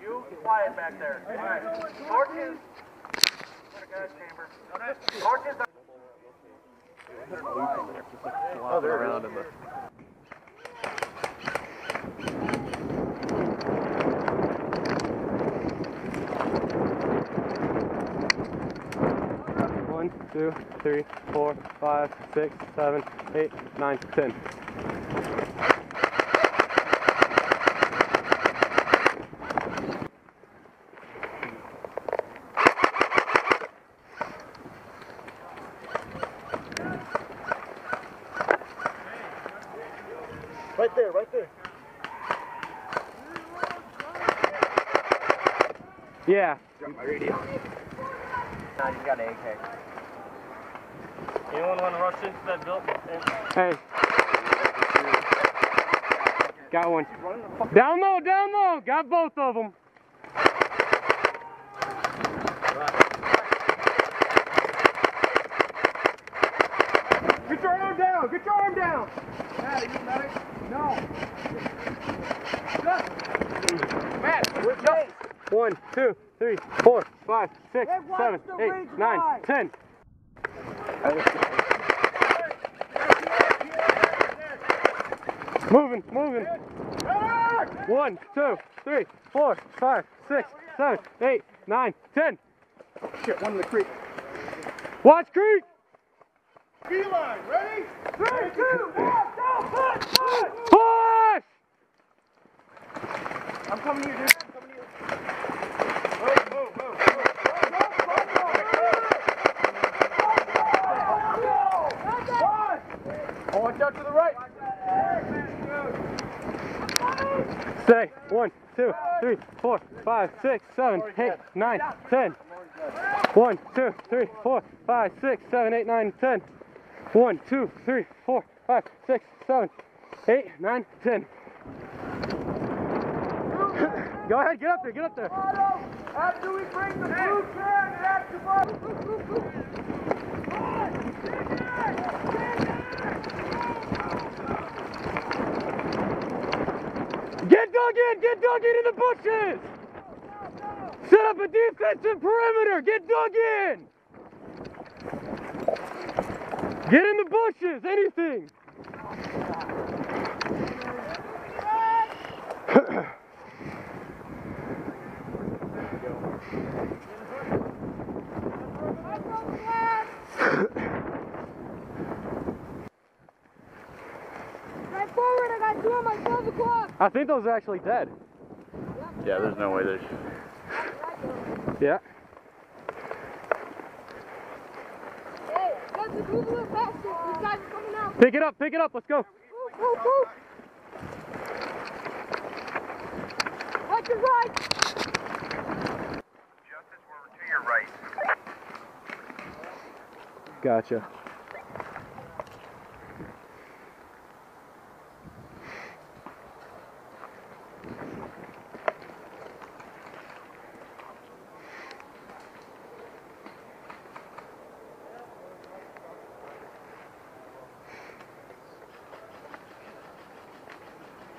You quiet back there. All right. Torches. Gas chamber. Torches. Oh, they're around in the. One, 2, 3, 4, 5, 6, 7, 8, 9, 10. Right there, right there. Yeah. Got my radio. Nah, you got an AK. Anyone want to rush into that building? Hey. Got one. Down low, down low. Got both of them. Get your arm down! Get your arm down! Matt, are you medic? No. Matt, where's Matt? 1, 2, 3, 4, 5, 6, 7, 8, 9, 10. Moving, moving. 1, 2, 3, 4, 5, 6, 7, 8, 9, 10. Shit, one in the creek. Watch creek! Beeline, ready? 3, 2, 1, go! Push! Push! Push! I'm coming to you, dude. I'm coming to you. Move, move, move, move. Oh, watch out to the right. Stay. 1, 2, 3, 4, 5, 6, 7, 8, 9, 10. 1, 2, 3, 4, 5, 6, 7, 8, 9, 10. 1, 2, 3, 4, 5, 6, 7, 8, 9, 10. Go ahead, get up there, get up there. After we bring the blue can, back to ball. Get dug in the bushes! Set up a defensive perimeter, get dug in! Get in the bushes, anything! Right forward, I got 2 on my 12 o'clock. I think those are actually dead. Yeah, there's no way there's. Yeah. Hey, let's move a little faster. These guys are coming out. Pick it up, let's go. Move, move, move. Watch your right. Justice, we're to your right. Gotcha.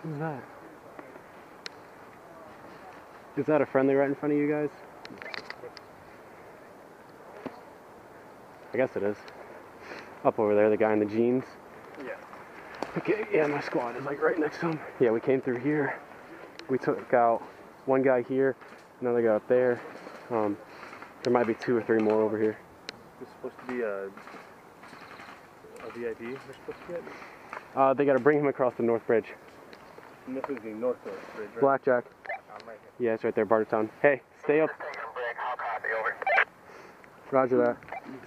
Who's that? Is that a friendly right in front of you guys? I guess it is. Up over there, the guy in the jeans. Yeah. Okay, yeah, my squad is like right next to him. Yeah, we came through here. We took out one guy here, another guy up there. There might be 2 or 3 more over here. It's supposed to be a VIP we're supposed to get? They got to bring him across the North Bridge. And this is the North Bridge, right? Blackjack. Right here. Yeah, it's right there, Bartertown. Hey, stay up. Roger that.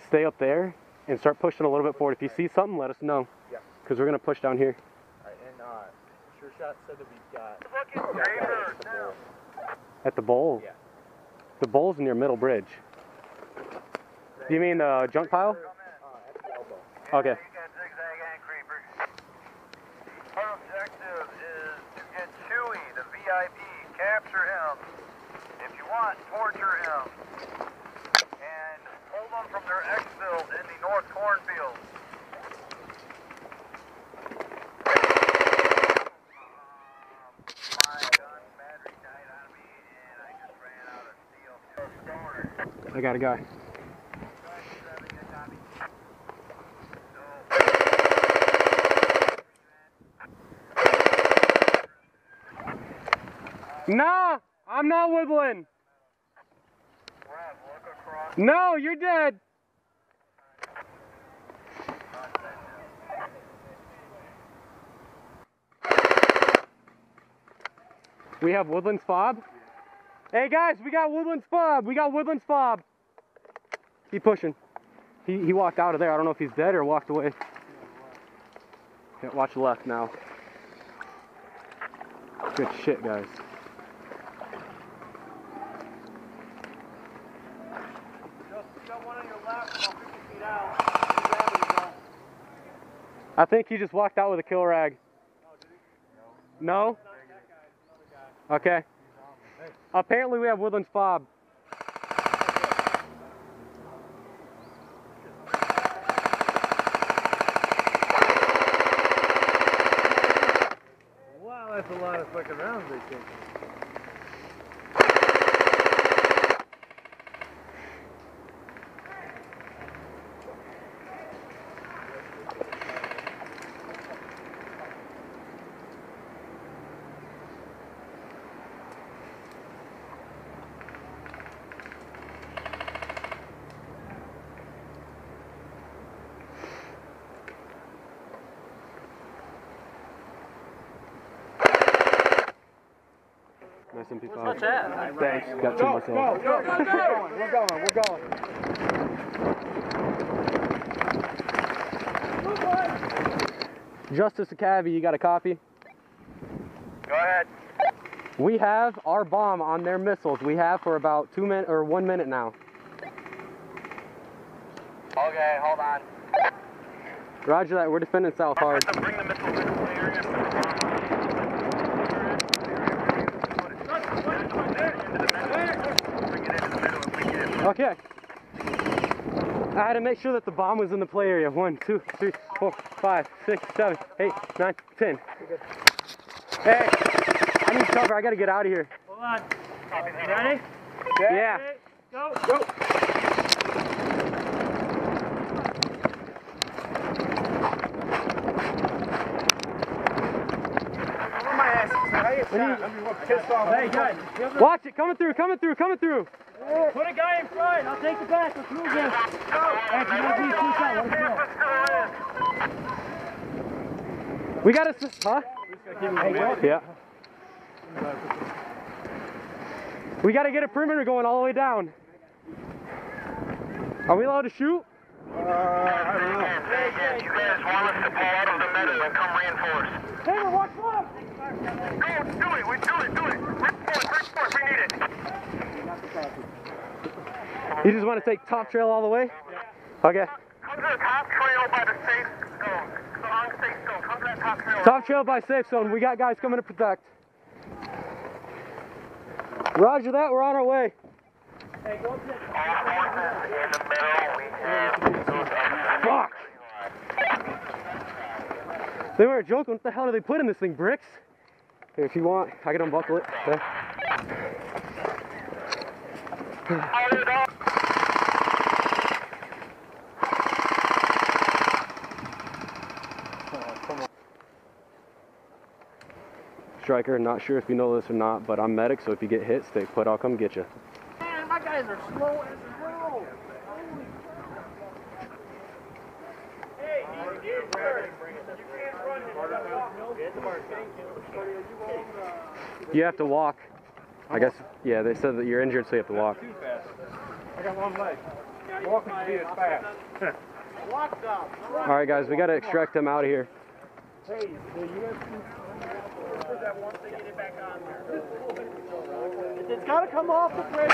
Stay up there and start pushing a little bit forward. If you see something, let us know. Yeah. Because we're going to push down here. Alright, and Sure Shot said that we've got. At the bowl? Yeah. The bowl's near Middle Bridge. Do you mean the junk pile? At the elbow. Okay. You got zigzag and creeper. Our objective is to get Chewy, the VIP, capture him. If you want, torture him. And hold them from their exfils in the North Cornfield. My gun. I got a guy. No, I'm not woodland. No, you're dead. We have Woodlands fob. Hey guys, we got Woodlands fob. We got Woodlands fob. Keep pushing. He walked out of there. I don't know if he's dead or walked away. Yeah, watch left now. Good shit, guys. I think he just walked out with a kill rag. No? Okay. Apparently we have Woodlands fob. Wow, that's a lot of fucking rounds they take. Nice MP5. What's that? Thanks. Got two myself. Go. We're going. Justice Acavy, you got a copy? Go ahead. We have our bomb on their missiles. We have for about 2 minutes or 1 minute now. Okay, hold on. Roger that. We're defending South hard. Bring the missiles into the area. Okay. I had to make sure that the bomb was in the play area. 1, 2, 3, 4, 5, 6, 7, 8, 9, 10. Hey, I need cover. I gotta get out of here. Hold on. Ready? Yeah. Go. Hey guys, Watch it. Coming through. put a guy in front. I'll take the back. Let's move this. We got to. Huh? Yeah. We got to get a perimeter going all the way down. Are we allowed to shoot? I don't know. You guys want us to pull out of the meadow and come reinforce? Taylor, watch left. Go, do it. Reinforce. We need it. You just want to take top trail all the way? Okay. Come to the top trail by the safe zone. On safe zone. Come to that top trail. Top trail by safe zone. We got guys coming to protect. Roger that. We're on our way. Hey, go up there. All forces in the middle. We have those Fuck! They weren't joking. What the hell do they put in this thing? Bricks? Here, if you want, I can unbuckle it. Okay. Striker, not sure if you know this or not, but I'm medic, so if you get hit, stay put. I'll come get you. Man, my guys are slow as hell. Hey, you can't run him. You have to walk. I guess, yeah, they said that you're injured, so you have to walk. Too fast. I got one leg. Walking speed is fast. Walk down. All right, guys, we got to extract them out of here. Hey, the UFC. That one thing you did back on there. It's got to come off the bridge.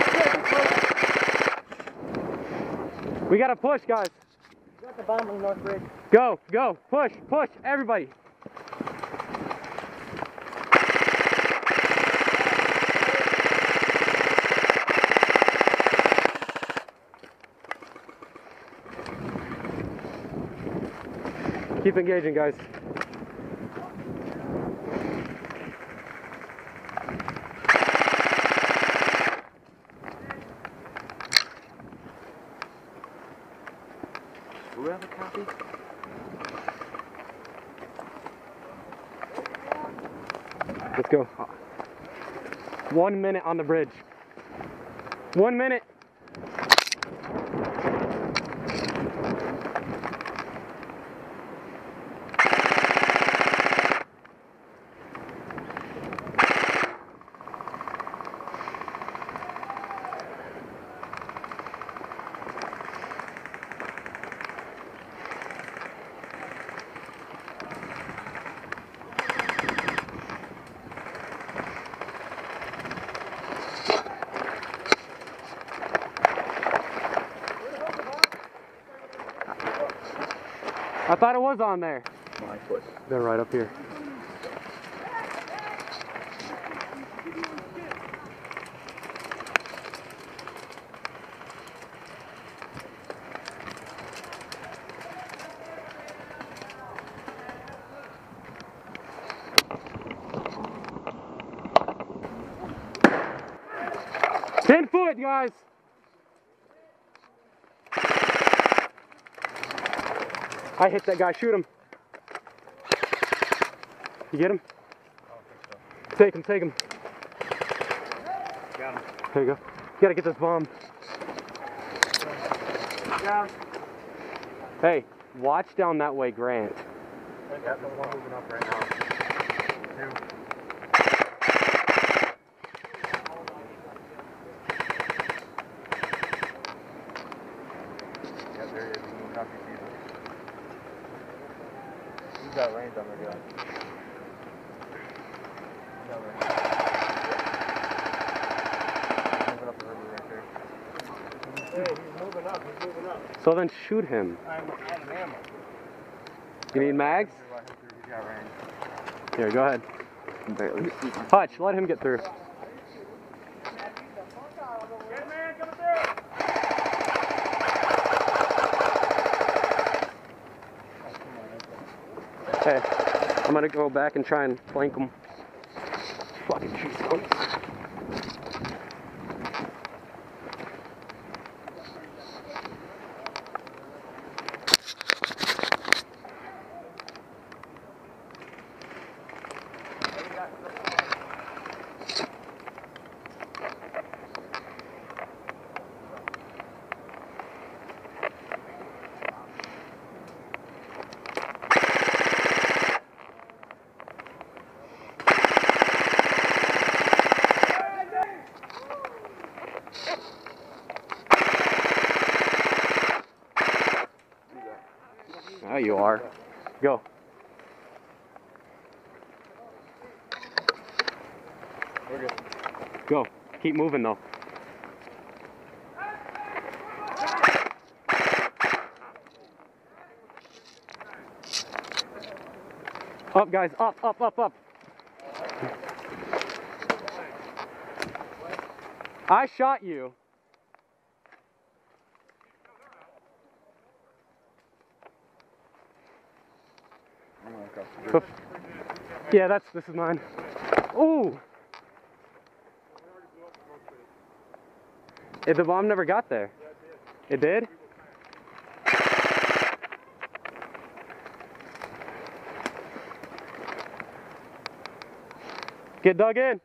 We got to push, guys. You got the bomb on the north bridge. Go, push, everybody. Keep engaging, guys. Let's go. 1 minute on the bridge. 1 minute. I thought it was on there. My foot. They're right up here. Ten foot, guys. I hit that guy. Shoot him. You get him? Take him, take him. Got him. There you go. You gotta get this bomb. Got him. Hey, watch down that way, Grant. Got the one moving up right now. 2. Yeah, there he is. He's moving up. He sees us. He's got range on the guy. He's got range. He's moving up the river right there. Hey, he's moving up. He's moving up. So then shoot him. I'm out of ammo. You need mags? He's got range. Here, go ahead. Hutch, let him get through. Good man, coming through. Hey, I'm gonna go back and try and flank him. Fucking tree stumps. Now you are. Go. We're good. Go. Keep moving though. Up, guys. Up, up, up, up. I shot you. Yeah, this is mine. Ooh! The bomb never got there. It did? Get dug in.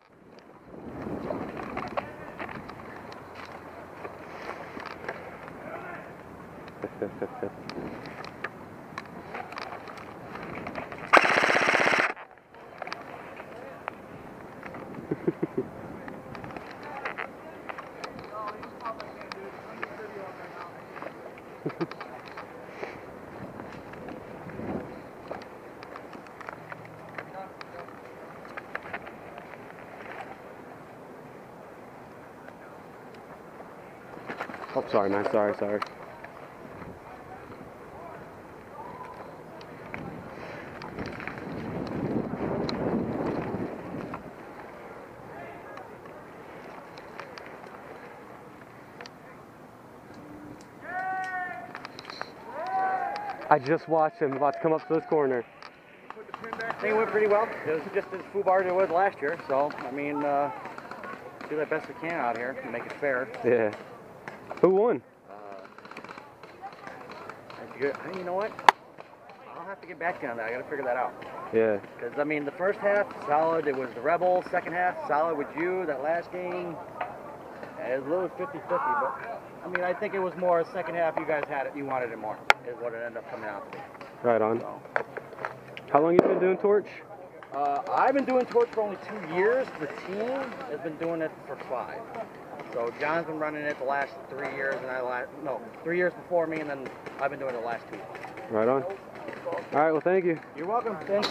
Oh, sorry, man. Sorry. I just watched him about to come up to this corner. I think it went pretty well. It was just as foobar as it was last year, so, I mean, do the best we can out here to make it fair. Yeah. Who won? You know what? have to get back to you on that. I got to figure that out. Yeah. Because, I mean, the first half, solid. It was the Rebels. Second half, solid with you. That last game, it was a little 50-50. But, I mean, I think it was more second half you guys had it. You wanted it more, is what it ended up coming out to be. Right on. So. How long you been doing torch? I've been doing torch for only 2 years. The team has been doing it for 5. So John's been running it the last 3 years, and 3 years before me, and then I've been doing it the last 2. Right on. All right, well, thank you. You're welcome. Thanks.